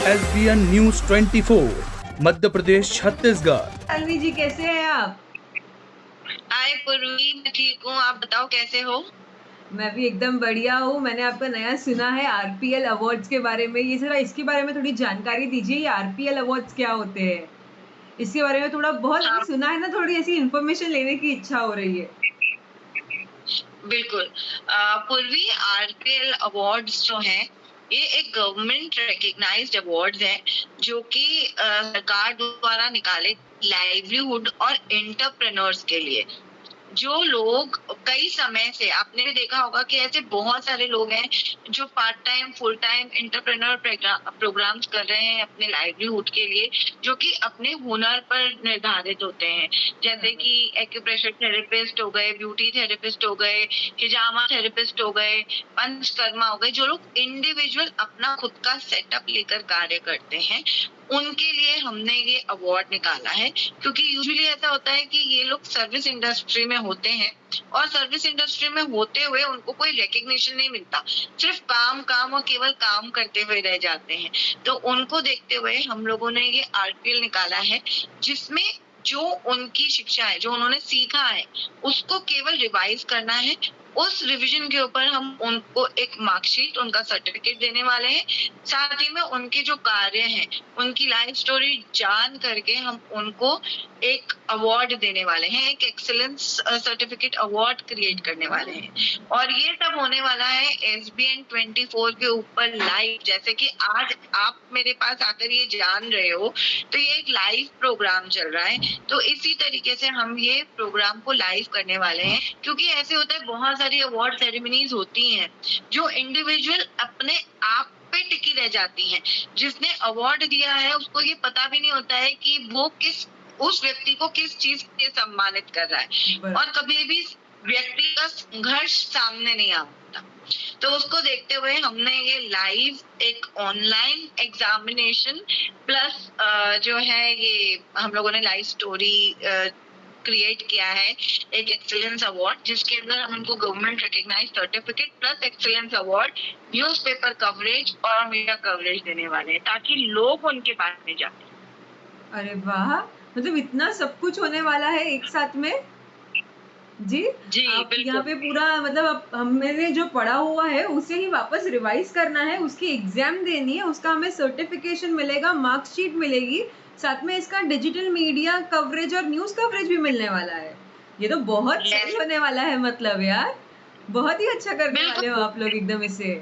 SBN news 24 Madhya Pradesh Chhattisgarh. Alvi जी कैसे हैं आप? हाय पूर्वी, मैं ठीक हूँ। आप बताओ कैसे हो? मैं भी एकदम बढ़िया हूँ। मैंने आपका नया सुना है आरपीएल अवार्ड्स के बारे में। ये जरा इसके बारे में थोड़ी जानकारी दीजिए। ये आरपीएल अवार्ड्स क्या होते हैं? इसके बारे में थोड़ा बहुत हाँ, अभी सुना है ना, थोड़ी ऐसी इन्फॉर्मेशन लेने की इच्छा हो रही है। बिल्कुल। पूर्वी आरपीएल अवार्ड्स जो हैं, ये एक गवर्नमेंट रिकग्नाइज्ड अवार्ड्स हैं जो कि सरकार द्वारा निकाले लाइवलीहुड और एंटरप्रेन्योर्स के लिए। जो लोग कई समय से, आपने भी देखा होगा कि ऐसे बहुत सारे लोग हैं जो part time full time entrepreneur programs कर रहे हैं अपने लाइवलीहुड के लिए, जो कि अपने हुनर पर निर्धारित होते हैं। जैसे कि एक्यूप्रेशर थेरेपिस्ट हो गए, ब्यूटी थेरेपिस्ट हो गए, हिजामा थेरेपिस्ट हो गए, पंचकर्मा हो गए। जो लोग इंडिविजुअल अपना खुद का सेटअप लेकर कार्य करते हैं, उनके लिए हमने ये अवार्ड निकाला है। क्योंकि यूजुअली ऐसा होता है कि ये लोग सर्विस इंडस्ट्री में होते हैं और सर्विस इंडस्ट्री में होते हुए उनको कोई रिकग्निशन नहीं मिलता, सिर्फ काम काम और केवल काम करते हुए रह जाते हैं। तो उनको देखते हुए हम लोगों ने ये आरपीएल निकाला है, जिसमें जो उनकी शिक्षा है, जो उन्होंने सीखा है, उसको केवल रिवाइज करना है। उस रिवीजन के ऊपर हम उनको एक मार्कशीट, उनका सर्टिफिकेट देने वाले हैं। साथ ही में उनके जो कार्य हैं, उनकी लाइफ स्टोरी जान करके हम उनको एक अवार्ड देने वाले हैं, एक एक्सीलेंस सर्टिफिकेट अवार्ड क्रिएट करने वाले हैं। और ये सब होने वाला है SBN 24 के ऊपर लाइव। जैसे कि आज आप मेरे पास आकर ये जान रहे हो, तो ये एक लाइव प्रोग्राम चल रहा है। तो इसी तरीके से हम ये प्रोग्राम को लाइव करने वाले हैं। क्योंकि ऐसे होता है, बहुत सारी अवार्ड सेरेमनीज होती हैं जो इंडिविजुअल अपने आप पे टिकी रह जाती हैं। जिसने अवार्ड दिया है उसको ये पता भी नहीं होता है कि वो उस व्यक्ति को किस चीज से सम्मानित कर रहा है, और कभी भी व्यक्ति का संघर्ष सामने नहीं आता। तो उसको देखते हुए हमने ये लाइव एक ऑनलाइन एग्जामिनेशन प्लस जो है, ये हम लोगों ने लाइव स्टोरी क्रिएट किया है, एक एक्सीलेंस अवार्ड, जिसके अंदर हम उनको government recognize certificate plus excellence award, newspaper coverage और मीडिया कवरेज देने वाले हैं, ताकि लोग उनके पास में जाए। अरे वाह! मतलब इतना सब कुछ होने वाला है एक साथ में? जी, जी आप बिल्कुल। यहाँ पे पूरा मतलब मैंने जो पढ़ा हुआ है उसे ही वापस रिवाइज करना है, उसकी एग्जाम देनी है, उसका हमें सर्टिफिकेशन मिलेगा, मार्कशीट मिलेगी, साथ में इसका डिजिटल मीडिया कवरेज और न्यूज़ कवरेज भी मिलने वाला है। ये तो बहुत सही होने वाला है, मतलब यार, बहुत ही अच्छा करने वाले हो आप लोग एकदम इसे।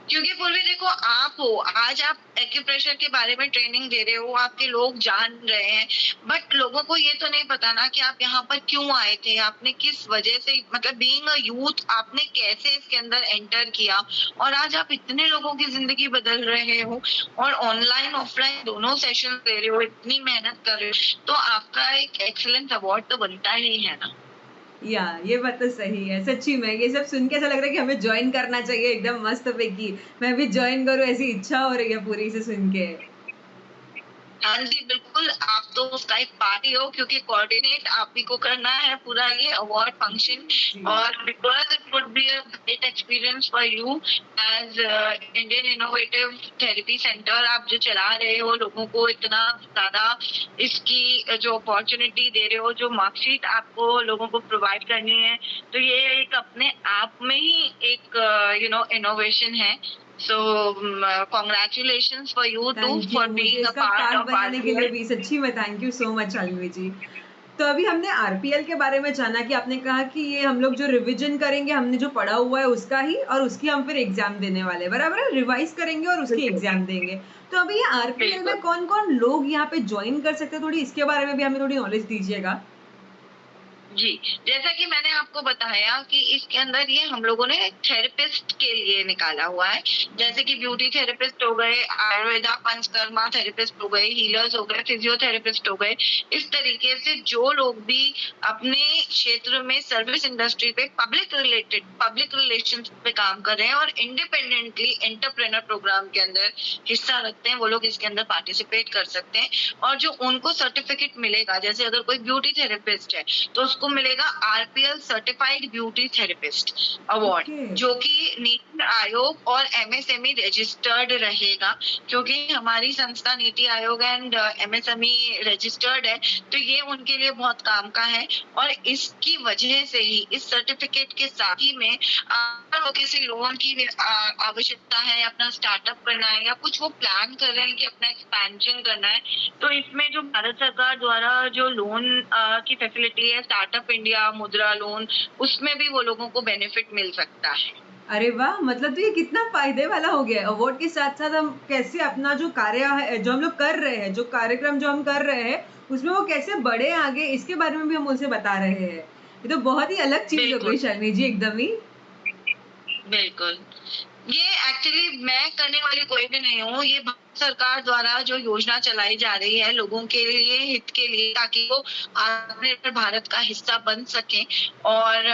क्योंकि पूर्वी देखो, आप हो, आज आप एक्यूप्रेशर के बारे में ट्रेनिंग दे रहे हो, आपके लोग जान रहे हैं, बट लोगों को ये तो नहीं पता ना कि आप यहाँ पर क्यों आए थे, आपने किस वजह से, मतलब बीइंग अ यूथ आपने कैसे इसके अंदर एंटर किया, और आज आप इतने लोगों की जिंदगी बदल रहे हो, और ऑनलाइन ऑफलाइन दोनों सेशन दे रहे हो, इतनी मेहनत कर रहे हो, तो आपका एक एक्सीलेंस अवार्ड तो बनता ही है ना। ये बात तो सही है। सच्ची में ये सब सुन के ऐसा लग रहा है कि हमें जॉइन करना चाहिए एकदम मस्त पैकी। मैं भी जॉइन करूँ ऐसी इच्छा हो रही है पूरी इसे सुन के। हाँ जी, बिल्कुल। आप तो उसका एक पार्ट ही हो, क्योंकि कोऑर्डिनेट आप ही को करना है पूरा ये अवार्ड फंक्शन। और because it would be a great experience for you as Indian innovative therapy centre. आप जो चला रहे हो, लोगों को इतना ज्यादा इसकी जो अपॉर्चुनिटी दे रहे हो, जो मार्कशीट आपको लोगों को प्रोवाइड करनी है, तो ये एक अपने आप में ही एक इनोवेशन है। So, congratulations for you too thank you. for मुझे being a इसका part पार्ट of बनाने के लिए RPL. भी सच्ची में thank you so much Alvi ji. तो अभी हमने आरपीएल के बारे में जाना कि आपने कहा कि ये हम लोग जो रिवीजन करेंगे, हमने जो पढ़ा हुआ है उसका ही, और उसकी हम फिर एग्जाम देने वाले हैं, बराबर है? रिवाइज करेंगे और उसकी बिल्कुल, एग्जाम देंगे। तो अभी ये आरपीएल में बिल्कुल। कौन-कौन लोग यहाँ पे जॉइन कर सकते हैं? थोड़ी इसके बारे में भी हमें थोड़ी नॉलेज दीजिएगा। जी, जैसा कि मैंने आपको बताया कि इसके अंदर ये हम लोगों ने थेरेपिस्ट के लिए निकाला हुआ है। जैसे कि ब्यूटी थेरेपिस्ट हो गए, आयुर्वेदा पंचकर्मा थेरेपिस्ट हो गए, हीलर्स हो गए, फिजियोथेरेपिस्ट हो गए। इस तरीके से जो लोग भी अपने क्षेत्र में सर्विस इंडस्ट्री पे पब्लिक रिलेशंस पे काम कर रहे हैं और इंडिपेंडेंटली एंटरप्रेन्योर प्रोग्राम के अंदर हिस्सा रखते हैं, वो लोग इसके अंदर पार्टिसिपेट कर सकते हैं। और जो उनको सर्टिफिकेट मिलेगा, जैसे अगर कोई ब्यूटी थेरेपिस्ट है तो उसको मिलेगा RPL certified beauty therapist award, okay. जो कि नीति आयोग और एमएसएमई रजिस्टर्ड रहेगा, क्योंकि हमारी संस्था NITI Aayog and MSME registered है, तो ये उनके लिए बहुत काम का है। और इसकी वजह से ही इस सर्टिफिकेट के साथ ही में अगर किसी लोन की आवश्यकता है, अपना स्टार्टअप करना है या कुछ वो प्लान कर रहे हैं कि अपना एक्सपेंशन करना है, तो इसमें जो भारत सरकार द्वारा जो लोन की फैसिलिटी है, स्टार्टअप इंडिया मुद्रा लोन, उसमें भी वो लोगों को बेनिफिट मिल सकता है। अरे वाह! मतलब तो ये कितना फ़ायदे वाला हो गया है। अवार्ड के साथ-साथ हम कैसे अपना जो कार्य है जो हम लोग कर रहे हैं, जो कार्यक्रम जो हम कर रहे हैं, उसमें वो कैसे बढ़े आगे, इसके बारे में भी हम उनसे बता रहे हैं। ये तो बहुत ही अलग चीज़ हो बिल्कुल। गई शालिनी जी एकदम ही। बिल्कुल। ये एक्चुअली मैं करने वाली कोई भी नहीं हूँ। ये भारत सरकार द्वारा जो योजना चलाई जा रही है लोगों के लिए, हित के लिए, ताकि वो आत्मनिर्भर भारत का हिस्सा बन सकें। और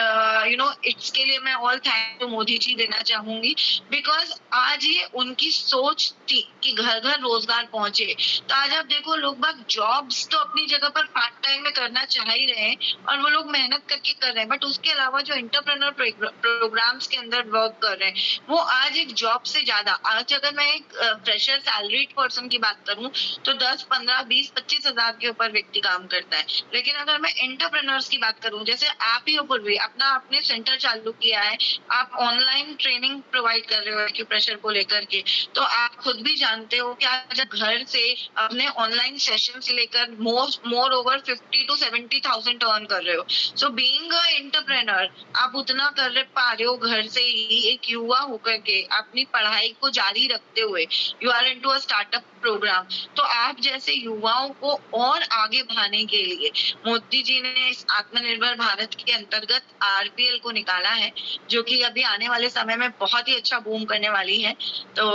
इसके लिए मैं all thank to Modi ji देना चाहूंगी, बिकॉज आज ये उनकी सोच थी कि घर घर रोजगार पहुंचे। तो आज आप देखो, लोग बाग जॉब्स तो अपनी जगह पर पार्ट टाइम में करना चाह ही रहे हैं और वो लोग मेहनत करके कर रहे हैं, बट उसके अलावा जो इंटरप्रेन्योर प्रोग्राम्स के अंदर वर्क कर रहे हैं, वो आज एक जॉब से ज्यादा, आज अगर मैं एक फ्रेशर सैलरीड पर्सन की बात करूं तो 10, 15, 20, 25 हजार के ऊपर व्यक्ति काम करता है। लेकिन अगर मैं एंटरप्रेन्योर्स की बात करूं, जैसे आप ही ऊपर भी अपना आपने सेंटर चालू किया है, आप ऑनलाइन ट्रेनिंग प्रोवाइड कर रहे हो एक्यूप्रेशर को लेकर के, तो आप खुद भी जानते हो कि आज घर से अपने ऑनलाइन सेशंस लेकर मोर ओवर 50 to 70,000 अर्न कर रहे हो। सो बीइंग अ एंटरप्रेन्योर, आप उतना कर पा रहे हो घर से ही, एक युवा होकर के अपनी पढ़ाई को जारी रखते हुए। You are into a startup program. तो आप जैसे युवाओं को और आगे बढ़ाने के लिए मोदी जी ने इस आत्मनिर्भर भारत के अंतर्गत आरपीएल को निकाला है, जो कि अभी आने वाले समय में बहुत ही अच्छा बूम करने वाली है। तो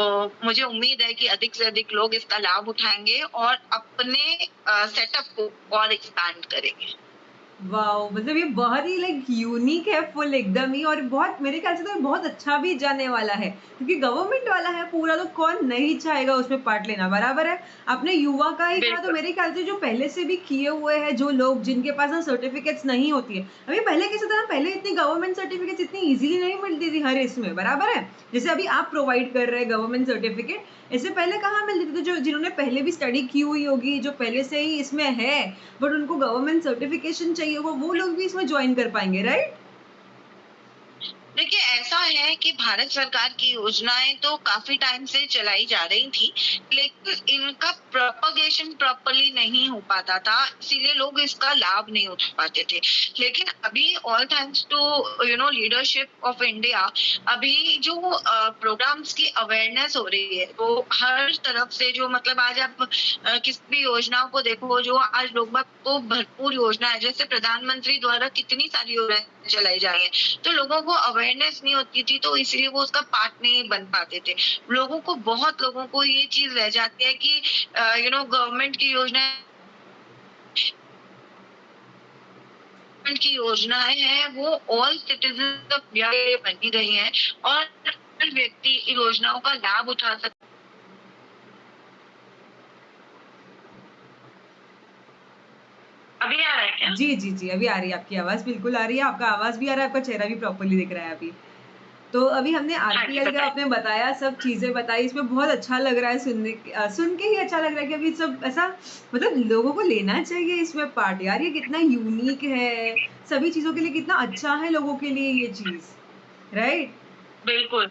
मुझे उम्मीद है कि अधिक से अधिक लोग इसका लाभ उठाएंगे और अपने सेटअप को और एक्सपैंड करेंगे। वाओ! मतलब ये बहुत ही लाइक यूनिक है फुल एकदम ही और बहुत मेरे ख्याल से तो ये बहुत अच्छा भी जाने वाला है, क्योंकि गवर्नमेंट वाला है पूरा तो कौन नहीं चाहेगा उसमें पार्ट लेना, बराबर है? अपने युवा का ही था तो बिल्कुल। मेरे ख्याल से जो पहले से भी किए हुए हैं जो लोग जिनके पास ना सर्टिफिकेट्स नहीं होती है। अभी पहले कैसा था ना, पहले इतनी गवर्नमेंट सर्टिफिकेट्स इतनी ईज़िली नहीं मिलती थी हर इसमें, बराबर है? जैसे अभी आप प्रोवाइड कर रहे हैं गवर्नमेंट सर्टिफिकेट, इससे पहले कहाँ मिलती थी? तो जो जिन्होंने पहले भी स्टडी की हुई होगी, जो पहले से ही इसमें है बट उनको गवर्नमेंट सर्टिफिकेशन चाहिए होगा, वो लोग भी इसमें जॉइन कर पाएँगे, राइट? देखिए, ऐसा है कि भारत सरकार की योजनाएं तो काफी टाइम से चलाई जा रही थी, लेकिन इनका प्रोपगेशन प्रॉपरली नहीं हो पाता था, इसीलिए लोग इसका लाभ नहीं उठा पाते थे। लेकिन अभी all thanks to leadership of India, अभी जो प्रोग्राम्स की अवेयरनेस हो रही है, वो हर तरफ से, जो मतलब आज आप किसी भी योजनाओं को देखो, जो आज लोग बाग को भरपूर योजना है, जैसे प्रधानमंत्री द्वारा कितनी सारी योजनाएं चलाई जा रही है, तो लोगों को अवेयरनेस नहीं होती थी, तो इसलिए वो उसका पार्ट नहीं बन पाते थे। बहुत लोगों को ये चीज रह जाती है कि गवर्नमेंट की योजनाएं हैं, वो ऑल सिटीजन ऑफ इंडिया के लिए बनी गई हैं और हर व्यक्ति इन योजनाओं का लाभ उठा सकता। अभी आ रहा है क्या? जी, जी, जी, अभी आ रही है आपकी आवाज़, बिल्कुल आ रही है, आपका आवाज़ भी आ रहा है, आपका चेहरा भी प्रॉपर्ली दिख रहा है अभी। तो अभी हमने हाँ जी, आरपीएल का बताइए। आपने बताया, सब चीज़ें बताई, इसमें बहुत अच्छा लग रहा है सुन के ही अच्छा लग रहा है कि अभी सब ऐसा मतलब लोगों को लेना चाहिए इसमें पार्ट यार, ये कितना यूनिक है, सभी चीज़ों के लिए कितना अच्छा है लोगों के लिए ये चीज़, राइट? बिल्कुल।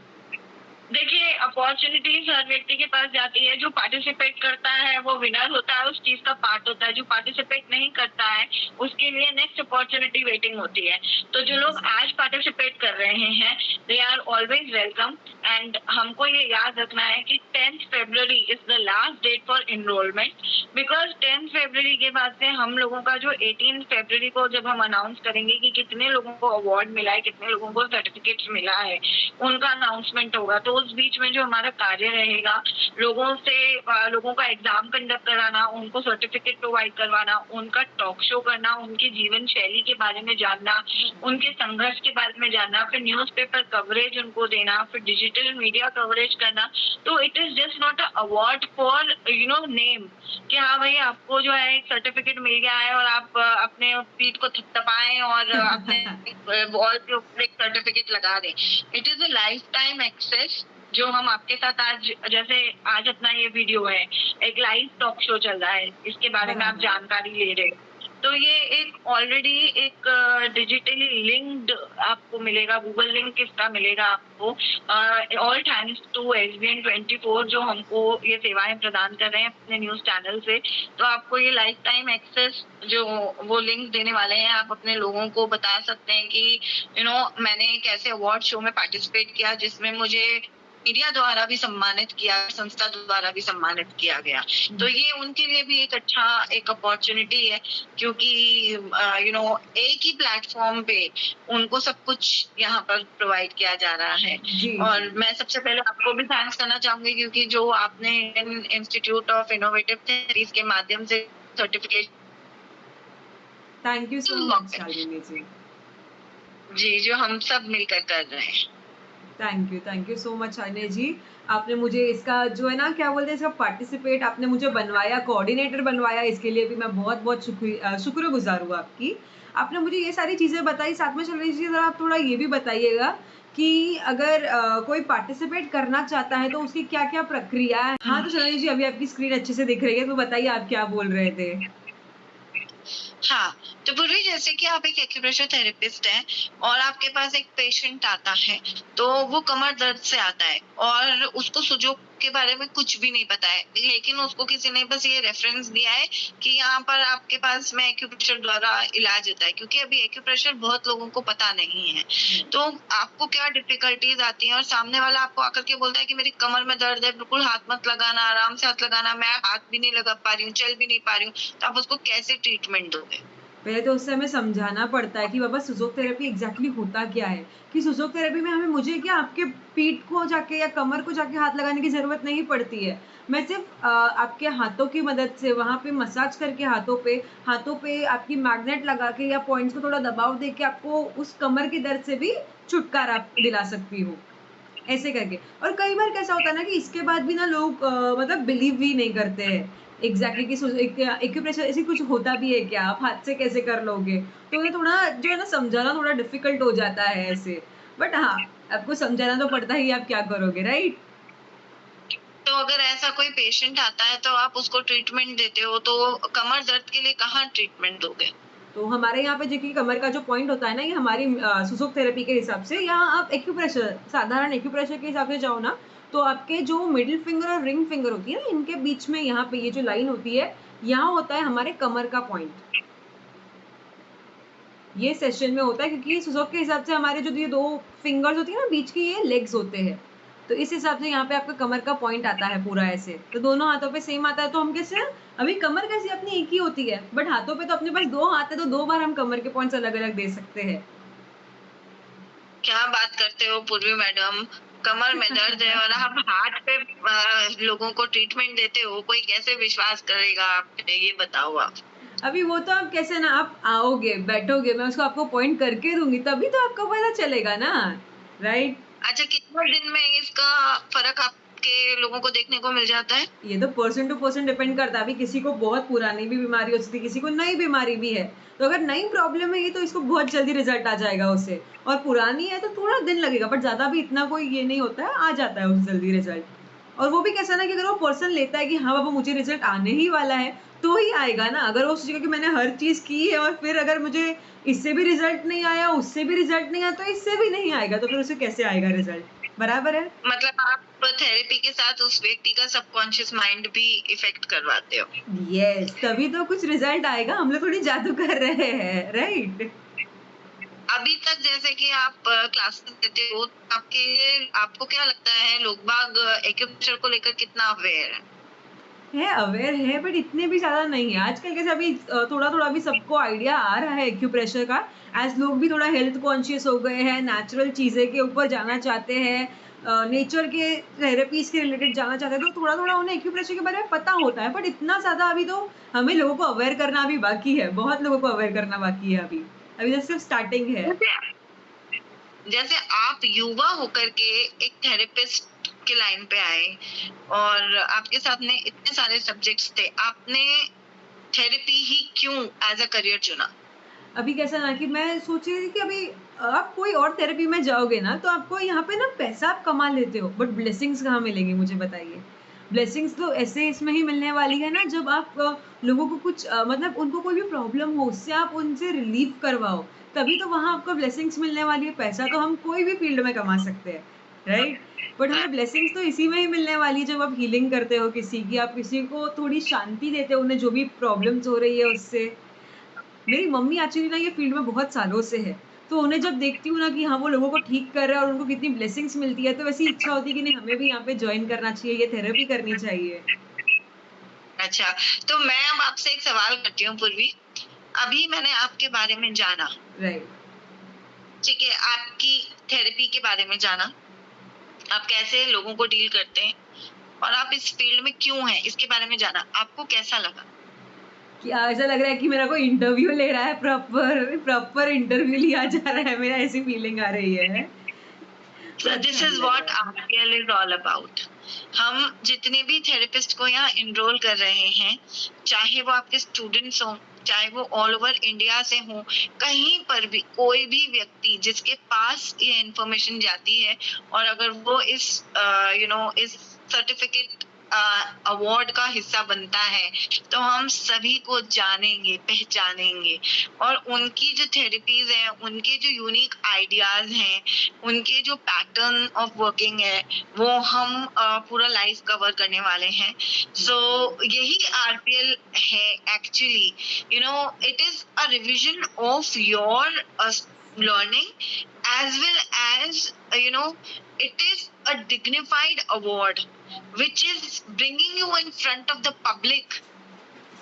देखिए, अपॉर्चुनिटीज हर व्यक्ति के पास जाती है। जो पार्टिसिपेट करता है वो विनर होता है, उस चीज का पार्ट होता है। जो पार्टिसिपेट नहीं करता है उसके लिए नेक्स्ट अपॉर्चुनिटी वेटिंग होती है। तो जो लोग आज पार्टिसिपेट कर रहे हैं, they are always welcome. And हमको ये याद रखना है कि 10th February is the last date for enrolment, because 10th February के बाद से हम लोगों का जो 18th February को जब हम अनाउंस करेंगे कि कितने लोगों को अवार्ड मिला है, कितने लोगों को सर्टिफिकेट मिला है, उनका अनाउंसमेंट होगा। तो उस बीच में जो हमारा कार्य रहेगा, लोगों का एग्जाम कंडक्ट कराना, उनको सर्टिफिकेट प्रोवाइड करवाना, उनका टॉक शो करना, उनकी जीवन शैली के बारे में जानना, उनके संघर्ष के बारे में जानना, फिर न्यूज़पेपर कवरेज उनको देना, फिर डिजिटल डिजिटल मीडिया कवरेज करना, तो it is just not a award for name, कि हाँ भाई आपको जो है एक सर्टिफिकेट मिल गया है और आप अपने पीठ को थपथपाएं और अपने वॉल के ऊपर एक सर्टिफिकेट लगा दें। It is a life time access जो हम आपके साथ आज, जैसे आज अपना ये वीडियो है, एक लाइव टॉक शो चल रहा है, इसके बारे में आप बराबर। जानकारी ले रहे हो, तो ये एक ऑलरेडी एक डिजिटली लिंक्ड आपको मिलेगा, गूगल लिंक इसका मिलेगा आपको, ऑल थैंक्स टू SBN24 जो हमको ये सेवाएं प्रदान कर रहे हैं अपने न्यूज चैनल से। तो आपको ये लाइफ टाइम एक्सेस जो वो लिंक देने वाले हैं, आप अपने लोगों को बता सकते हैं कि मैंने एक ऐसे अवार्ड शो में पार्टिसिपेट किया जिसमें मुझे मीडिया द्वारा भी सम्मानित किया, संस्था द्वारा भी सम्मानित किया गया। तो ये उनके लिए भी एक अच्छा एक अपॉर्चुनिटी है, क्योंकि एक ही प्लेटफॉर्म पे उनको सब कुछ यहाँ पर प्रोवाइड किया जा रहा है। जी और जी मैं सबसे पहले आपको भी थैंक्स करना चाहूंगी, क्योंकि जो आपने Indian Institute of Innovative Therapies के माध्यम से certificate thank you so much Shalini ji. जी जो हम सब मिलकर कर रहे हैं। Thank you so much Shalini ji. आपने मुझे इसका जो है ना क्या बोलते हैं इसका पार्टिसिपेट आपने मुझे बनवाया, कोऑर्डिनेटर बनवाया, इसके लिए भी मैं बहुत बहुत शुक्रगुजार हूँ आपकी। आपने मुझे ये सारी चीज़ें बताई, साथ में शालिनी जी ज़रा आप थोड़ा ये भी बताइएगा कि अगर कोई पार्टिसिपेट करना चाहता है तो उसकी क्या क्या प्रक्रिया है। हाँ तो शालिनी जी अभी आपकी स्क्रीन अच्छे से दिख रही है, तो बताइए आप क्या बोल रहे थे। हाँ, तो पूर्वी जैसे कि आप एक एक्यूप्रेशर थेरेपिस्ट हैं और आपके पास एक पेशेंट आता है, तो वो कमर दर्द से आता है और उसको सुजोक के बारे में कुछ भी नहीं पता है, लेकिन उसको किसी ने बस ये रेफरेंस दिया है कि यहाँ पर आपके पास में एक्यूप्रेशर द्वारा इलाज होता है, क्योंकि अभी एक्यूप्रेशर बहुत लोगों को पता नहीं है। तो आपको क्या डिफिकल्टीज आती हैं और सामने वाला आपको आकर के बोलता है कि मेरी कमर में दर्द है, बिल्कुल हाथ मत लगाना, आराम से हाथ लगाना, मैं हाथ भी नहीं लगा पा रही हूँ, चल भी नहीं पा रही हूँ, तो आप उसको कैसे ट्रीटमेंट दोगे? पहले तो उससे हमें समझाना पड़ता है कि बाबा सुजोक थेरेपी एग्जैक्टली होता क्या है, कि सुजोक थेरेपी में हमें मुझे क्या आपके पीठ को जाके या कमर को जाके हाथ लगाने की ज़रूरत नहीं पड़ती है। मैं सिर्फ़ आपके हाथों की मदद से वहाँ पे मसाज करके हाथों पे आपकी मैग्नेट लगा के या पॉइंट्स को थोड़ा दबाव दे के आपको उस कमर के दर्द से भी छुटकारा दिला सकती हूँ। ऐसे करके। और कई बार कैसा होता है ना कि इसके बाद भी ना लोग मतलब बिलीव भी नहीं करते हैं एग्जैक्टली कि एक्यूप्रेशर ऐसे कुछ होता भी है क्या, आप हाथ से कैसे कर लोगे, तो उन्हें थोड़ा जो है ना समझाना थोड़ा डिफिकल्ट हो जाता है ऐसे। बट हाँ, आपको समझाना तो पड़ता ही है, आप क्या करोगे, राइट। तो अगर ऐसा कोई पेशेंट आता है तो आप उसको ट्रीटमेंट देते हो, तो कमर दर्द के लिए कहाँ ट्रीटमेंट दोगे? तो हमारे यहाँ पे जो कि कमर का जो पॉइंट होता है ना, ये हमारी सुसुक थेरेपी के हिसाब से, यहाँ आप एक्यूप्रेशर साधारण एक्यूप्रेशर के हिसाब से जाओ ना, तो आपके जो मिडिल फिंगर और रिंग फिंगर होती है ना, इनके बीच में यहाँ पे ये जो लाइन होती है, यहाँ होता है हमारे कमर का पॉइंट। ये सेशन में होता है क्योंकि सुसुक के हिसाब से हमारे जो ये 2 फिंगर्स होती है ना बीच की, ये लेग्स होते हैं। तो इस हिसाब से यहाँ पे आपका कमर का पॉइंट आता है पूरा ऐसे। तो दोनों हाथों पे सेम आता है, तो हम कैसे अभी कमर कैसे अपनी एक ही होती है, बट हाथों पे तो अपने पास 2 हाथ है, तो 2 बार हम कमर के पॉइंट्स अलग-अलग दे सकते हैं। क्या बात करते हो पूर्वी मैडम, कमर में दर्द है और आप हाथ पे लोगों को ट्रीटमेंट देते हो, कोई कैसे विश्वास करेगा आप पे, ये बताओ आप? अभी वो तो आप कैसे ना, आप आओगे, बैठोगे, मैं उसको आपको पॉइंट करके दूँगी, तभी तो आपको पता चलेगा ना, राइट? अच्छा, कितने दिन में इसका फर्क आपके लोगों को देखने को मिल जाता है? ये तो पर्सन टू पर्सन डिपेंड करता है। अभी किसी को बहुत पुरानी भी बीमारी हो सकती है, किसी को नई बीमारी भी है। तो अगर नई प्रॉब्लम है ये, तो इसको बहुत जल्दी रिजल्ट आ जाएगा उससे, और पुरानी है तो थोड़ा दिन लगेगा, बट ज़्यादा भी इतना कोई ये नहीं होता है, आ जाता है उससे जल्दी रिजल्ट। और वो भी कैसा ना कि अगर वो पर्सन लेता है कि हाँ बाबा मुझे रिजल्ट आने ही वाला है, तो ही आएगा ना। अगर वो सोचेगा कि मैंने हर चीज़ की है और फिर अगर मुझे इससे भी रिजल्ट नहीं आया, उससे भी रिजल्ट नहीं आया, तो इससे भी नहीं आएगा, तो फिर उसे कैसे आएगा रिजल्ट? बराबर है? मतलब आप थेरेपी के साथ उस व्यक्ति का सबकॉन्शियस माइंड भी इफेक्ट करवाते हो? यस, तभी तो कुछ रिजल्ट आएगा। हम लोग थोड़ी जादू कर रहे हैं, राइट? अभी तक जैसे कि आप क्लासेस देते हो, आपको क्या लगता है लोग बाग एक्यूप्रेशर को लेकर कितना अवेयर है? अवेयर है, बट इतने भी ज़्यादा नहीं है। आजकल कैसे अभी थोड़ा-थोड़ा अभी सबको आइडिया आ रहा है एक्यूप्रेशर का, एज़ लोग भी थोड़ा हेल्थ कॉन्शियस हो गए हैं, नेचुरल चीज़ें के ऊपर जाना चाहते हैं, नेचर के थेरेपीज़ के रिलेटेड जाना चाहते हैं, तो थोड़ा-थोड़ा उन्हें एक्यूप्रेशर के बारे में पता होता है, बट इतना ज़्यादा अभी तो हमें लोगों को अवेयर करना अभी बाकी है, बहुत लोगों को अवेयर करना बाकी है अभी। अभी तो सिर्फ स्टार्टिंग है। मुझे जैसे आप युवा होकर के एक थेरेपिस्ट के लाइन पे आए और आपके सामने इतने सारे सब्जेक्ट्स थे, आपने थेरेपी ही क्यों एज अ करियर चुना? अभी कैसा ना कि मैं सोच रही थी कि अभी आप कोई और थेरेपी में जाओगे ना तो आपको यहाँ पे ना पैसा आप कमा लेते हो बट ब्लेसिंग्स कहाँ मिलेंगी मुझे बताइए। ब्लेसिंग्स तो ऐसे इसमें ही मिलने वाली है ना जब आप लोगों को कुछ मतलब उनको कोई भी प्रॉब्लम हो उससे आप उनसे रिलीफ करवाओ, तभी तो वहाँ आपको ब्लेसिंग्स मिलने वाली है। पैसा तो हम कोई भी फील्ड में कमा सकते हैं, राइट? बट हमें ब्लेसिंग्स तो इसी में ही मिलने वाली है जब आप हीलिंग करते हो किसी की, आप किसी को थोड़ी शांति देते हो, उन्हें जो भी प्रॉब्लम्स हो रही है उससे। मेरी मम्मी एक्चुअली ना ये फील्ड में बहुत सालों से है, तो उन्हें जब देखती हूँ ना कि हाँ, वो लोगों को ठीक कर रहा है और उनको कितनी ब्लेसिंग्स मिलती है, तो वैसी इच्छा होती है कि नहीं हमें भी यहाँ पे जॉइन करना चाहिए, ये थेरेपी करनी चाहिए। अच्छा, तो मैं अब आपसे एक सवाल करती हूँ पूर्वी। अभी मैंने आपके बारे में जाना, राइट। ठीक है? आपकी थेरेपी के बारे में जाना, आप कैसे लोगों को डील करते हैं और आप इस फील्ड में क्यों हैं, इसके बारे में जाना। आपको कैसा लगा? क्या ऐसा लग रहा है कि मेरा कोई इंटरव्यू ले रहा है, प्रॉपर प्रॉपर इंटरव्यू लिया जा रहा है, मेरा ऐसी फीलिंग आ रही है। तो So this अच्छा is नहीं लग what रहा है। RPL is all about. हम जितने भी थेरेपिस्ट को यहाँ इनरोल कर रहे हैं, चाहे वो आपके स्टूडेंट्स हों, चाहे वो ऑल ओवर इंडिया से हों, कहीं पर भी कोई भी व्यक्ति जिसके पास ये इंफॉर्मेशन जाती है और अगर वो इस इस सर्टिफिकेट अवार्ड का हिस्सा बनता है, तो हम सभी को जानेंगे, पहचानेंगे और उनकी जो थेरेपीज हैं, उनके जो यूनिक आइडियाज हैं, उनके जो पैटर्न ऑफ वर्किंग है, वो हम पूरा लाइव कवर करने वाले हैं। सो यही आरपीएल है actually. It is a revision of your learning as well as it is a dignified award which is bringing you in front of the public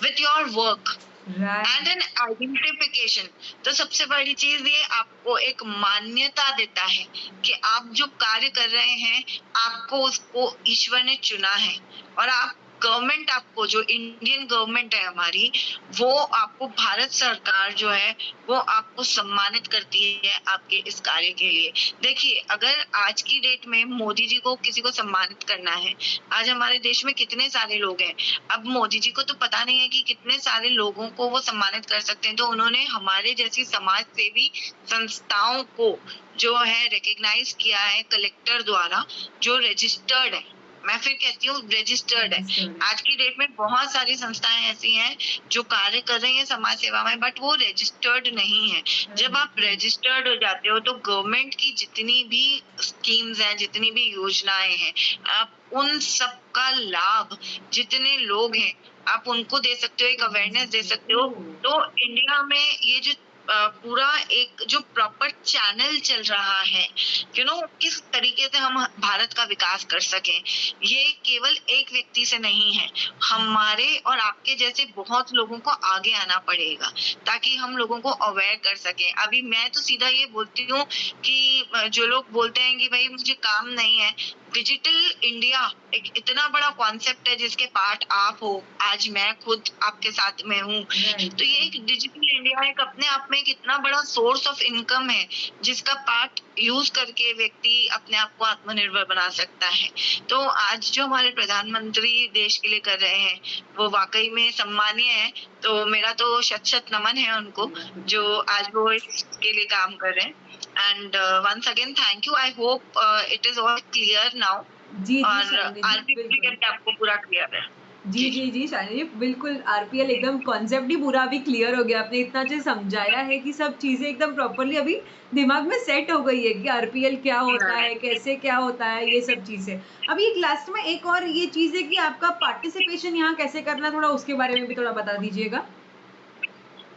with your work right. And N identification. तो सबसे बड़ी चीज ये आपको एक मान्यता देता है कि आप जो कार्य कर रहे हैं, आपको उसको ईश्वर ने चुना है और आप गवर्नमेंट, आपको जो इंडियन गवर्नमेंट है हमारी, वो आपको भारत सरकार जो है वो आपको सम्मानित करती है आपके इस कार्य के लिए। देखिए, अगर आज की डेट में मोदी जी को किसी को सम्मानित करना है, आज हमारे देश में कितने सारे लोग हैं, अब मोदी जी को तो पता नहीं है कि कितने सारे लोगों को वो सम्मानित कर सकते हैं, तो उन्होंने हमारे जैसी समाज सेवी संस्थाओं को जो है रिकॉग्नाइज किया है कलेक्टर द्वारा, जो रजिस्टर्ड है। मैं फिर कहती हूँ रजिस्टर्ड है। Registered। आज की डेट में बहुत सारी संस्थाएं ऐसी हैं जो कार्य कर रही हैं समाज सेवा में, बट वो रजिस्टर्ड नहीं है। जब आप रजिस्टर्ड हो जाते हो तो गवर्नमेंट की जितनी भी स्कीम्स हैं, जितनी भी योजनाएं हैं, आप उन सब का लाभ जितने लोग हैं आप उनको दे सकते हो, एक अवेयरनेस दे सकते हो। तो इंडिया में ये जो पूरा एक जो प्रॉपर चैनल चल रहा है, किस तरीके से हम भारत का विकास कर सकें, ये केवल एक व्यक्ति से नहीं है, हमारे और आपके जैसे बहुत लोगों को आगे आना पड़ेगा ताकि हम लोगों को अवेयर कर सकें। अभी मैं तो सीधा ये बोलती हूँ कि जो लोग बोलते हैं कि भाई मुझे काम नहीं है, डिजिटल इंडिया एक इतना बड़ा कॉन्सेप्ट है जिसके पार्ट आप हो, आज मैं खुद आपके साथ में हूँ। तो ये एक डिजिटल इंडिया एक अपने आप में एक इतना बड़ा सोर्स ऑफ इनकम है जिसका पार्ट यूज करके व्यक्ति अपने आप को आत्मनिर्भर बना सकता है। तो आज जो हमारे प्रधानमंत्री देश के लिए कर रहे हैं वो वाकई में सम्मानीय है। तो मेरा तो शत शत नमन है उनको जो आज वो इसके लिए काम कर रहे हैं। And once again, thank you. I hope it is all clear now. जी और शालिनी जी, आरपीएल बिल्कुल। करके आपको पूरा क्लियर है। जी शालिनी जी, बिल्कुल आरपीएल एकदम कॉन्सेप्ट ही पूरा अभी क्लियर हो गया। आपने इतना अच्छे समझाया है कि सब चीज़ें एकदम प्रॉपर्ली अभी दिमाग में सेट हो गई है कि आरपीएल क्या होता है, कैसे क्या होता है, ये सब चीज़ें। अभी एक लास्ट में एक और ये चीज़ है कि आपका पार्टिसिपेशन यहाँ कैसे करना है, थोड़ा उसके बारे में भी थोड़ा बता दीजिएगा।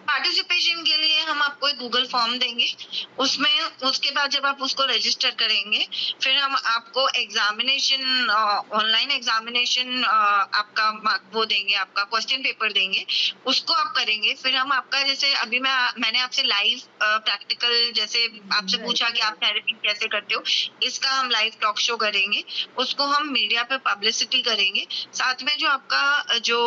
पार्टिसिपेशन के लिए हम आपको एक गूगल फॉर्म देंगे, उसमें उसके बाद जब आप उसको रजिस्टर करेंगे, फिर हम आपको एग्जामिनेशन, ऑनलाइन एग्जामिनेशन आपका वो देंगे, आपका क्वेश्चन पेपर देंगे, उसको आप करेंगे। फिर हम आपका जैसे अभी मैंने आपसे लाइव प्रैक्टिकल जैसे आपसे पूछा कि आप थेरेपी कैसे करते हो, इसका हम लाइव टॉक शो करेंगे, उसको हम मीडिया पे पब्लिसिटी करेंगे। साथ में जो आपका जो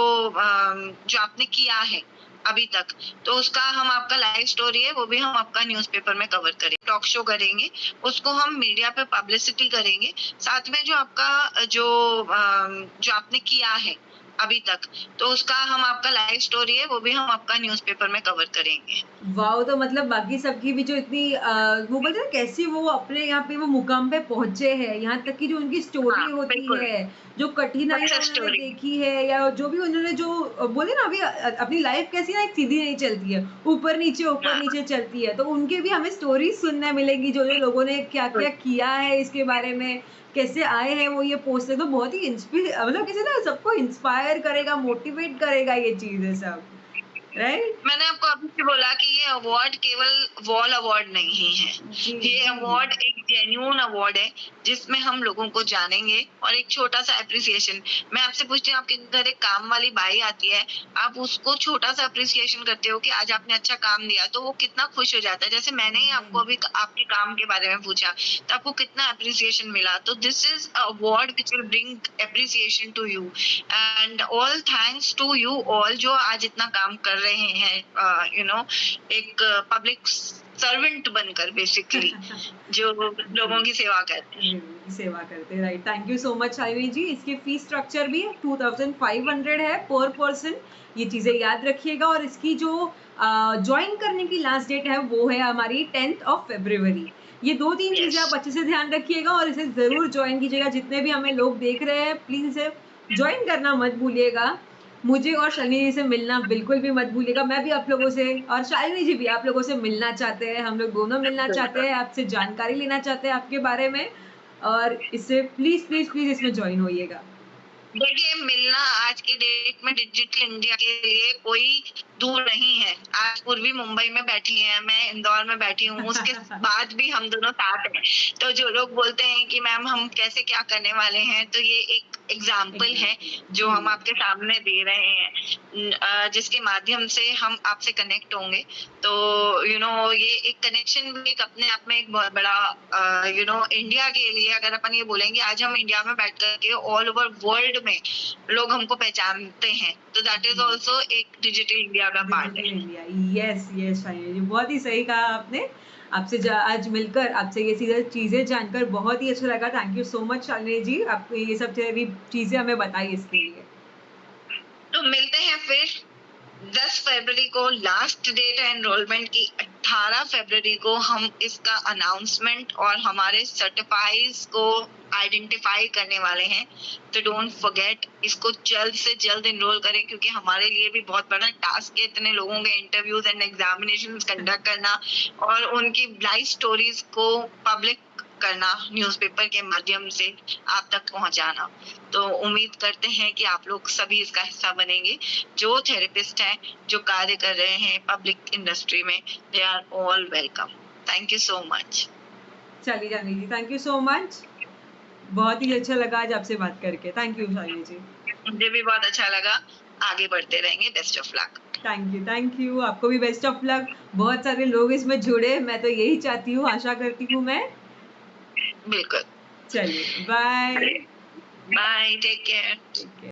आपने किया है अभी तक, तो उसका हम आपका लाइव स्टोरी है वो भी हम आपका न्यूज़पेपर में कवर करेंगे, टॉक शो करेंगे, उसको हम मीडिया पे पब्लिसिटी करेंगे, साथ में जो आपका जो आपने किया है अभी तक, तो उसका हम आपका लाइव स्टोरी है वो भी हम आपका न्यूज़पेपर में कवर करेंगे। वाओ! तो मतलब बाकी सबकी भी जो इतनी वो बोलते हैं ना कैसे वो अपने यहाँ पे वो मुकाम पे पहुँचे हैं, यहाँ तक कि जो उनकी स्टोरी हाँ, होती बिल्कुल, है, जो कठिनाइयाँ सक्सेस उन्होंने स्टोरी। देखी है या जो भी उन्होंने जो बोले ना अभी अपनी लाइफ कैसी ना एक सीधी नहीं चलती है, हाँ, ऊपर-नीचे चलती है, तो उनके भी हमें स्टोरीज़ सुनने मिलेंगी, जो-जो लोगों ने क्या-क्या किया है इसके बारे में, कैसे आए हैं वो ये पोस्ट से, तो बहुत ही मतलब कैसे ना सबको इंस्पायर करेगा, मोटिवेट करेगा ये चीज़ें सब, राइट? मैंने आपको अभी भी बोला कि ये अवार्ड केवल वॉल अवार्ड नहीं है। जी, ये जी। अवार्ड एक जेन्युइन अवार्ड है जिसमें हम लोगों को जानेंगे और एक छोटा-सा एप्रिसिएशन। मैं आपसे पूछती हूँ, आपके घर एक काम वाली बाई आती है, आप उसको छोटा-सा एप्रिसिएशन करते हो कि आज आपने अच्छा काम दिया, तो वो कितना खुश हो जाता है। जैसे मैंने ही आपको अभी आपके काम के बारे में पूछा, तो आपको कितना एप्रिसिएशन मिला। तो this is a award which will bring appreciation to you and all thanks to you all जो आज इतना काम कर रहे हैं, एक पब्लिक सर्वेंट बनकर बेसिकली जो लोगों की सेवा करते हैं। सेवा करते हैं, right. Thank you so much Shalini ji. इसकी फीस स्ट्रक्चर भी 2500 है पर पर्सन, ये चीज़ें याद रखिएगा। और इसकी जो ज्वाइन करने की लास्ट डेट है वो है हमारी 10th ऑफ फरवरी। ये 2-3 चीज़ें यस, आप अच्छे से ध्यान रखिएगा और इसे ज़रूर ज्वाइन कीजिएगा। जितने भी हमें लोग देख रहे हैं प्लीज़ इसे ज्वाइन करना मत भूलिएगा। मुझे और शालिनी जी से मिलना बिल्कुल भी मत भूलिएगा। मैं भी आप लोगों से और शालिनी जी भी आप लोगों से मिलना चाहते हैं। हम लोग दोनों मिलना चाहते बिल्कुल। हैं, आपसे जानकारी लेना चाहते हैं आपके बारे में और इससे प्लीज़, प्लीज़, प्लीज़ इसमें जॉइन होइएगा। देखिए, मिलना आज की डेट में डिजिटल इंडिया के लिए कोई दूर नहीं है। आज पूर्वी मुंबई में बैठी है, मैं इंदौर में बैठी हूँ, उसके बाद भी हम दोनों साथ हैं। तो जो लोग बोलते हैं कि मैम हम कैसे क्या करने वाले हैं, तो ये एक एग्जाम्पल है जो हम आपके सामने दे रहे हैं, जिसके माध्यम से हम आपसे कनेक्ट होंगे। तो ये एक कनेक्शन भी एक अपने आप में एक बहुत बड़ा इंडिया के लिए अगर अपन ये बोलेंगे, आज हम इंडिया में बैठ कर के ऑल ओवर वर्ल्ड में लोग हमको पहचानते हैं, तो दैट इज ऑल्सो एक डिजिटल इंडिया का पार्ट डिजिटल है। इंडिया, यस, यस शालिनी जी, बहुत ही सही कहा आपने। आपसे आज मिलकर आपसे ये चीज़ें जानकर बहुत ही अच्छा लगा। Thank you so much Shalini ji, आपने ये सब सारी चीज़ें हमें बताई इसके लिए। तो मिलते हैं फिर 10 फरवरी को लास्ट डेट है एनरोलमेंट की। 18 फरवरी को हम इसका अनाउंसमेंट और हमारे सर्टिफाइज को आइडेंटिफाई करने वाले हैं। तो डोंट फॉरगेट, इसको जल्द से जल्द एनरोल करें क्योंकि हमारे लिए भी बहुत बड़ा टास्क है इतने लोगों के इंटरव्यूज एंड एग्जामिनेशंस कंडक्ट करना और उनकी लाइफ स्टोरीज को पब्लिक करना, न्यूज़पेपर के माध्यम से आप तक पहुंचाना। तो उम्मीद करते हैं कि आप लोग सभी इसका हिस्सा बनेंगे। जो थेरेपिस्ट हैं, जो कार्य कर रहे हैं पब्लिक इंडस्ट्री में, they are all welcome. Thank you so much. चलिए Shalini ji, thank you so much. बहुत ही अच्छा लगा आज आपसे बात करके। Thank you Shalini ji. मुझे भी बहुत अच्छा लगा। आगे बढ़ते रहेंगे। Best of luck. Thank you. आपको भी बेस्ट ऑफ लक। बहुत सारे लोग इसमें जुड़े, मैं तो यही चाहती हूँ, आशा करती हूँ मैं। बिल्कुल। चलिए, bye. Bye, take care. Take care.